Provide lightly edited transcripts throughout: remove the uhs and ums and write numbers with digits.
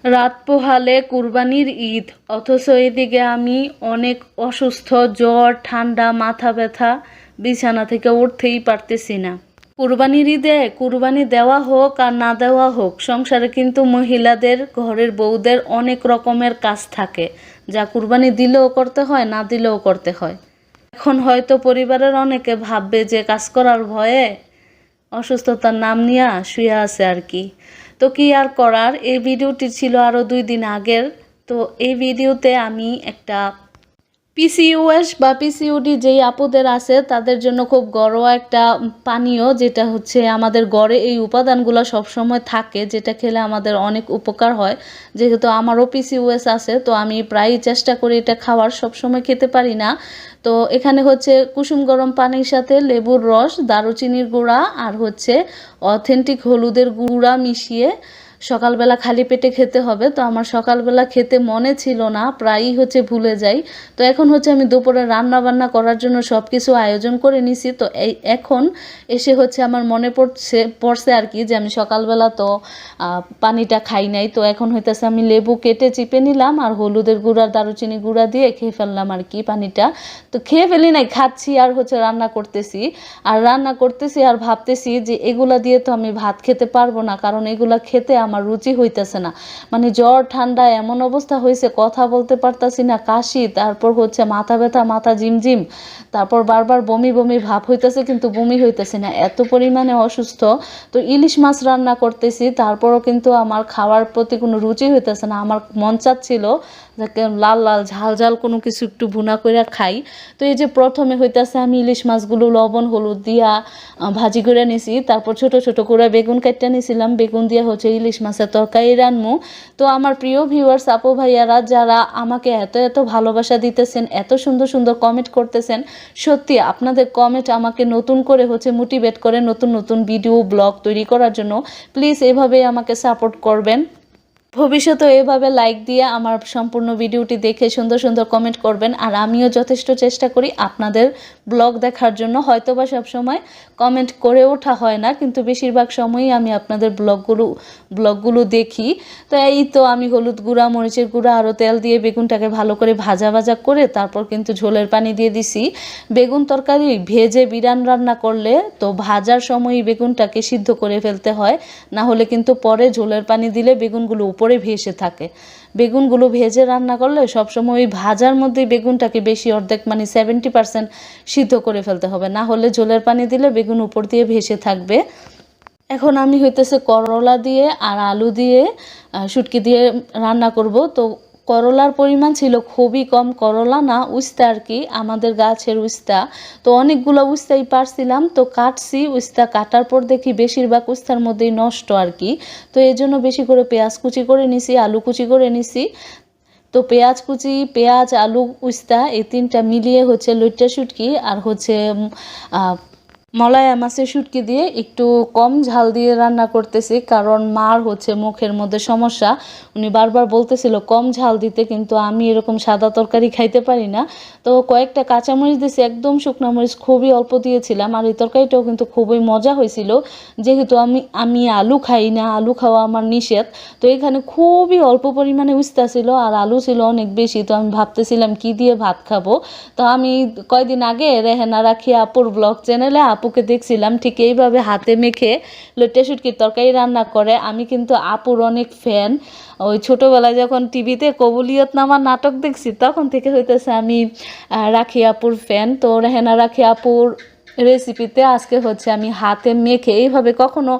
রাত পোহালে কুরবানির ঈদ, অথচ এদিকে আমি অনেক অসুস্থ, জ্বর, ঠান্ডা, মাথা ব্যথা, বিছানা থেকে উঠতেই পারতেছি না। কুরবানির ঈদে কুরবানি দেওয়া হোক আর না দেওয়া হোক, সংসারে কিন্তু মহিলাদের, ঘরের বউদের অনেক রকমের কাজ থাকে, যা কুরবানি দিলেও করতে হয়, না দিলেও করতে হয়। এখন হয়তো পরিবারের অনেকে ভাববে যে কাজ করার ভয়ে অসুস্থতার নাম নিয়ে শুয়ে আছে আর কি। তো কি আর করার, এই ভিডিওটি ছিল আরও 2 দিন আগের। তো এই ভিডিওতে আমি একটা পিসিওএস বা পিসিওডি যেই আপুদের আছে তাদের জন্য খুব ঘরোয়া একটা পানীয়, যেটা হচ্ছে আমাদের ঘরে এই উপাদানগুলো সবসময় থাকে, যেটা খেলে আমাদের অনেক উপকার হয়। যেহেতু আমারও পিসিওএস আছে, তো আমি প্রায়ই চেষ্টা করি এটা খাওয়ার, সবসময় খেতে পারি না। তো এখানে হচ্ছে কুসুম গরম পানির সাথে লেবুর রস, দারুচিনির গুঁড়া আর হচ্ছে অথেন্টিক হলুদের গুঁড়া মিশিয়ে সকালবেলা খালি পেটে খেতে হবে। তো আমার সকালবেলা খেতে মনে ছিল না, প্রায়ই হচ্ছে ভুলে যাই। তো এখন হচ্ছে আমি দুপুরে রান্না বান্না করার জন্য সব কিছু আয়োজন করে নিছি। তো এখন এসে হচ্ছে আমার মনে পড়ছে আর কি, যে আমি সকালবেলা তো পানিটা খাই নাই। তো এখন হইতেছে আমি লেবু কেটে চিপে নিলাম আর হলুদের গুঁড়া, দারুচিনি গুঁড়া দিয়ে খেয়ে ফেললাম আর কি পানিটা। তো খেয়ে ফেলি নাই, খাচ্ছি আর হচ্ছে রান্না করতেছি আর ভাবতেছি যে এগুলা দিয়ে তো আমি ভাত খেতে পারবো না, কারণ এগুলা খেতে আমার রুচি হইতেছে না। মানে জ্বর ঠান্ডা এমন অবস্থা হয়েছে, কথা বলতে পারতাছি না, কাশি, তারপর হচ্ছে মাথা ব্যথা, মাথা ঝিমঝিম, তারপর বারবার বমি বমি ভাব হইতেছে, কিন্তু বমি হইতেছে না, এত পরিমাণে অসুস্থ। তো ইলিশ মাছ রান্না করতেছি, তারপরও কিন্তু আমার খাওয়ার প্রতি কোনো রুচি হইতেছে না। আমার মন চাচ্ছিল যে লাল লাল ঝাল ঝাল কোনো কিছু একটু ভুনা করে খাই। তো এই যে প্রথমে হইতেছে আমি ইলিশ মাছগুলো লবণ হলুদ দিয়া ভাজি করে নিছি, তারপর ছোট ছোট করে বেগুন কাটতে নিছিলাম, বেগুন দিয়ে হচ্ছে ইলিশ মাছের তরকারি রান্নু। তো আমার প্রিয় ভিউয়ার্স আপু ভাইয়ারা যারা আমাকে এত এত ভালোবাসা দিতেছেন, এত সুন্দর সুন্দর কমেন্ট করতেছেন, সত্যি আপনাদের কমেন্ট আমাকে নতুন করে হচ্ছে মোটিভেট করে নতুন নতুন ভিডিও ব্লগ তৈরি করার জন্য। প্লিজ এভাবেই আমাকে সাপোর্ট করবেন। ভবিষ্যতে এভাবে লাইক দিয়ে আমার সম্পূর্ণ ভিডিওটি দেখে সুন্দর সুন্দর কমেন্ট করবেন। আর আমিও যথেষ্ট চেষ্টা করি আপনাদের ব্লগ দেখার জন্য। হয়তোবা সবসময় কমেন্ট করে ওঠা হয় না, কিন্তু বেশিরভাগ সময়ই আমি আপনাদের ব্লগগুলো দেখি। তো এই তো আমি হলুদ গুঁড়া, মরিচের গুঁড়া আরও তেল দিয়ে বেগুনটাকে ভালো করে ভাজা ভাজা করে তারপর কিন্তু ঝোলের পানি দিয়ে দিছি। বেগুন তরকারি ভেজে বিরান রান্না করলে তো ভাজার সময়ই বেগুনটাকে সিদ্ধ করে ফেলতে হয়, না হলে কিন্তু পরে ঝোলের পানি দিলে বেগুনগুলো উপরে ভেসে থাকে। বেগুনগুলো ভেজে রান্না করলে সবসময় ওই ভাজার মধ্যেই বেগুনটাকে বেশি, অর্ধেক মানে 70% সিদ্ধ করে ফেলতে হবে, না হলে ঝোলের পানি দিলে বেগুন উপর দিয়ে ভেসে থাকবে। এখন আমি হইতেছে করলা দিয়ে আর আলু দিয়ে শুটকি দিয়ে রান্না করব। তো করলার পরিমাণ ছিল খুবই কম, করলা না উস্তা আর কি, আমাদের গাছের উস্তা। তো অনেকগুলো উস্তাই পারছিলাম, তো কাটছি, উস্তা কাটার পর দেখি বেশিরভাগ উস্তার মধ্যেই নষ্ট আর কি। তো এই জন্য বেশি করে পেঁয়াজ কুচি করে নিছি, আলু কুচি করে নিছি। তো পেঁয়াজ কুচি, পেঁয়াজ, আলু, উস্তা এই তিনটা মিলিয়ে হচ্ছে লইট্টা শুটকি আর হচ্ছে মলায়া মাছের শুটকি দিয়ে একটু কম ঝাল দিয়ে রান্না করতেছি, কারণ মার হচ্ছে মুখের মধ্যে সমস্যা। উনি বারবার বলতেছিল কম ঝাল দিতে, কিন্তু আমি এরকম সাদা তরকারি খাইতে পারি না। তো কয়েকটা কাঁচামরিচ দিয়েছি, একদম শুকনো মরিচ খুবই অল্প দিয়েছিলাম। আর এই তরকারিটাও কিন্তু খুবই মজা হয়েছিল, যেহেতু আমি আলু খাই না, আলু খাওয়া আমার নিষেধ। তো এখানে খুবই অল্প পরিমাণে উস্তা ছিল আর আলু ছিল অনেক বেশি। তো আমি ভাবতেছিলাম কি দিয়ে ভাত খাবো। তো আমি কয়দিন আগে রেহেনা রাখি আপুর ব্লগ চ্যানেলে আপুকে দেখছিলাম ঠিক এইভাবে হাতে মেখে লইট্টা শুটকির তরকারি রান্না করে। আমি কিন্তু আপুর অনেক ফ্যান। ওই ছোটোবেলায় যখন টিভিতে কবুলিয়তনামা নাটক দেখছি তখন থেকে হইতেছে আমি রাখি আপুর ফ্যান। তো রেহেনা রাখি আপুর রেসিপিতে আজকে হচ্ছে আমি হাতে মেখে, এইভাবে কখনো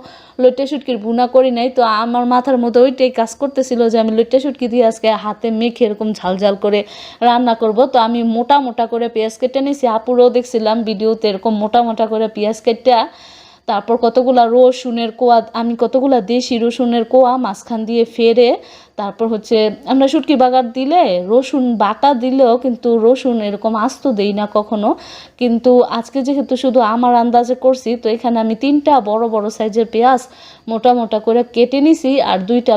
লইট্টা শুটকির ভুনা করি নাই। তো আমার মাথার মধ্যে ওইটাই কাজ করতেছিল যে আমি লইট্টা শুটকি দিয়ে আজকে হাতে মেখে এরকম ঝাল ঝাল করে রান্না করব। তো আমি মোটা মোটা করে পেঁয়াজ কেটে নিয়েছি, আপুরও দেখছিলাম ভিডিওতে এরকম মোটা মোটা করে পেঁয়াজ কেটে, তারপর কতগুলা রসুনের কোয়া, আমি কতগুলা দেশি রসুনের কোয়া মাঝখান দিয়ে ফেরে, তারপর হচ্ছে আমরা শুটকি বাগার দিলে রসুন বাটা দিলেও কিন্তু রসুন এরকম আস্ত দেই না কখনো। কিন্তু আজকে যেহেতু শুধু আমার আন্দাজে করছি, তো এখানে আমি 3টা বড় বড় সাইজের পেঁয়াজ মোটা মোটা করে কেটে নিছি। আর 2টা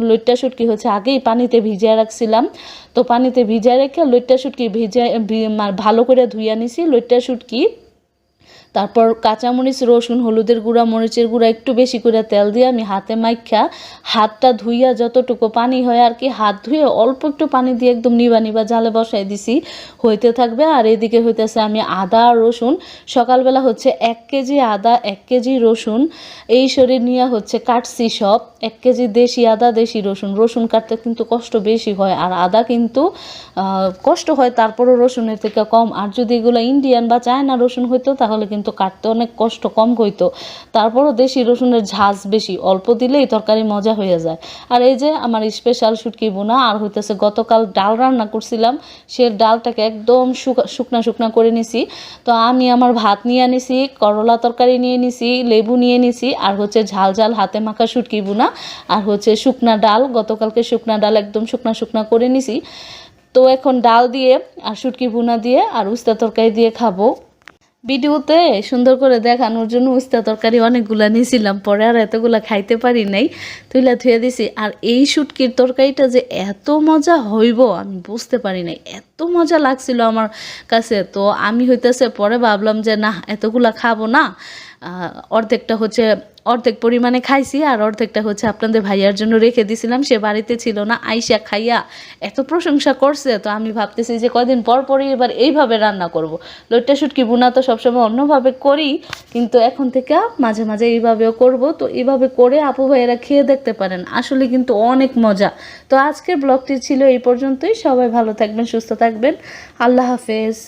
লইট্টা শুটকি হচ্ছে আগেই পানিতে ভিজিয়ে রাখছিলাম। তো পানিতে ভিজিয়ে রেখে লইট্টা শুটকি ভালো করে ধুইয়া নিছি। লইট্টা শুটকি তারপর কাঁচামরিচ, রসুন, হলুদের গুঁড়া, মরিচের গুঁড়া একটু বেশি করে তেল দিয়ে আমি হাতে মাইখা হাতটা ধুইয়া যতটুকু পানি হয় আর কি, হাত ধুয়ে অল্প একটু পানি দিয়ে একদম নিবা নিবা জালে বসাই দিছি, হইতে থাকবে। আর এদিকে হইতেছে আমি আদা আর রসুন, সকালবেলা হচ্ছে 1 কেজি আদা 1 কেজি রসুন এই শরীর নিয়ে হচ্ছে কাটছি সব। 1 কেজি দেশি আদা দেশি রসুন, রসুন কাটতে কিন্তু কষ্ট বেশি হয় আর আদা কিন্তু কষ্ট হয়, তারপরও রসুনের থেকে কম। আর যদি এগুলো ইন্ডিয়ান বা চায়না রসুন হইতো তাহলে কিন্তু কাটতে অনেক কষ্ট কম হইতো, তারপরও দেশি রসুনের ঝাঁজ বেশি, অল্প দিলেই তরকারি মজা হয়ে যায়। আর এই যে আমার স্পেশাল শুটকি বোনা, আর হইতেছে গতকাল ডাল রান্না করছিলাম, সে ডালটাকে একদম শুকনা শুকনা করে নিছি। তো আমি আমার ভাত নিয়ে নিছি, করলা তরকারি নিয়ে নিছি, লেবু নিয়ে নিছি, আর হচ্ছে ঝাল ঝাল হাতে মাখা শুটকি বোনা, আর হচ্ছে শুকনা ডাল, গতকালকে শুকনা ডাল একদম শুকনা শুকনা করে নিছি। তো এখন ডাল দিয়ে আর শুটকি ভুনা দিয়ে আর উস্তা তরকারি দিয়ে খাবো। ভিডিওতে সুন্দর করে দেখানোর জন্য উস্তা তরকারি অনেকগুলা নিয়েছিলাম, পরে আর এতগুলা খাইতে পারি নাই, তুইলা থুয়ে দিছি। আর এই শুটকির তরকারিটা যে এত মজা হইব আমি বুঝতে পারি নাই, এত মজা লাগছিল আমার কাছে। তো আমি হইতেছে পরে ভাবলাম যে না এতগুলা খাবো না, অর্ধেকটা হচ্ছে অর্ধেক পরিমাণে খাইছি, আর অর্ধেকটা হচ্ছে আপনাদের ভাইয়ার জন্য রেখে দিছিলাম, সে বাড়িতে ছিল না, আইসা খাইয়া এত প্রশংসা করছে। তো আমি ভাবতেছি যে কয়দিন পর পরই এবার এইভাবে রান্না করব। লইট্টা শুটকি বোনা তো সবসময় অন্যভাবে করি, কিন্তু এখন থেকে মাঝে মাঝে এইভাবেও করব। তো এইভাবে করে আপু ভাইয়েরা খেয়ে দেখতে পারেন, আসলে কিন্তু অনেক মজা। তো আজকের ব্লগটি ছিল এই পর্যন্তই, সবাই ভালো থাকবেন, সুস্থ থাকবেন, আল্লাহ হাফেজ।